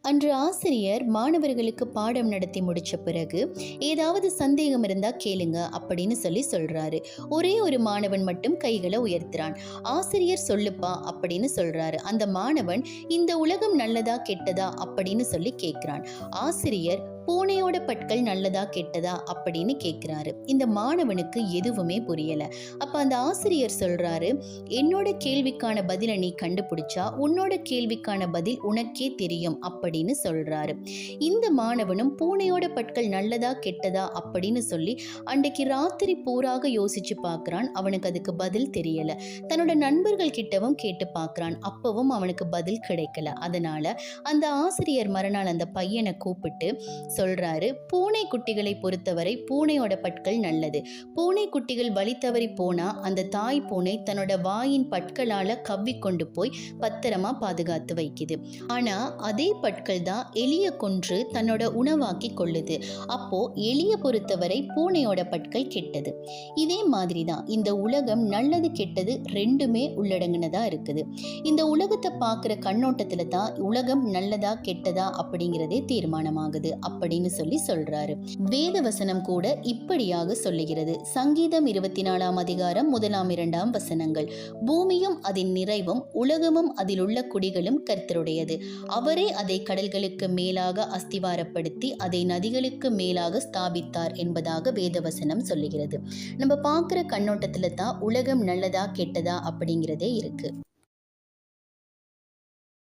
அன்று ஆசிரியர் மாணவர்களுக்கு பாடம் நடத்தி முடிச்ச பிறகு ஏதாவது சந்தேகம் இருந்தா கேளுங்க அப்படின்னு சொல்றாரு. ஒரே ஒரு மாணவன் மட்டும் கைகளை உயர்த்துறான். ஆசிரியர் சொல்லுப்பா அப்படின்னு சொல்றாரு. அந்த மாணவன் இந்த உலகம் நல்லதா கெட்டதா அப்படின்னு சொல்லி கேட்கிறான். ஆசிரியர் பூனையோட பற்கள் நல்லதா கெட்டதா அப்படின்னு கேட்கிறாரு. இந்த மாணவனுக்கு எதுவுமே புரியல. அப்ப அந்த ஆசிரியர் சொல்றாரு, என்னோட கேள்விக்கான பதிலை நீ கண்டுபிடிச்சா உன்னோட கேள்விக்கான பதில் உனக்கே தெரியும் அப்படின்னு சொல்றாரு. இந்த மாணவனும் பூனையோட பற்கள் நல்லதா கெட்டதா அப்படின்னு சொல்லி அன்றைக்கு ராத்திரி பூராக யோசிச்சு பார்க்கறான். அவனுக்கு அதுக்கு பதில் தெரியல. தன்னோட நண்பர்கள் கிட்டவும் கேட்டு பார்க்கறான். அப்பவும் அவனுக்கு பதில் கிடைக்கல. அதனால அந்த ஆசிரியர் மறுநாள் அந்த பையனை கூப்பிட்டு சொல்றாரு, பூனை குட்டிகளை பொறுத்தவரை பூனையோட பற்கள் நல்லது. பூனை குட்டிகள் வழி தவறி போனா அந்த தாய் பூனை தன்னோட வாயின் பற்களால கவ்வி கொண்டு போய் பத்திரமா பாதுகாத்து வைக்குது. ஆனா அதே பற்கள் தான் எலிய கொன்று தன்னோட உணவாக்கி கொள்ளுது. அப்போ எலிய பொறுத்தவரை பூனையோட பற்கள் கெட்டது. இதே மாதிரி தான் இந்த உலகம் நல்லது கெட்டது ரெண்டுமே உள்ளடங்கினதா இருக்குது. இந்த உலகத்தை பார்க்குற கண்ணோட்டத்துல தான் உலகம் நல்லதா கெட்டதா அப்படிங்கிறதே தீர்மானமாகுது அப்படின்னு சொல்றாரு. வேத வசனம் கூட இப்படியாக சொல்லுகிறது. சங்கீதம் 24 அதிகாரம் 1-2 வசனங்கள். பூமியும் அதன் நிறைவும் உலகமும் அதில் உள்ள குடிகளும் கர்த்தருடையது. அவரே அதை கடல்களுக்கு மேலாக அஸ்திவாரப்படுத்தி அதை நதிகளுக்கு மேலாக ஸ்தாபித்தார் என்பதாக வேதவசனம் சொல்லுகிறது. நம்ம பார்க்குற கண்ணோட்டத்துல தான் உலகம் நல்லதா கெட்டதா அப்படிங்கிறதே இருக்கு.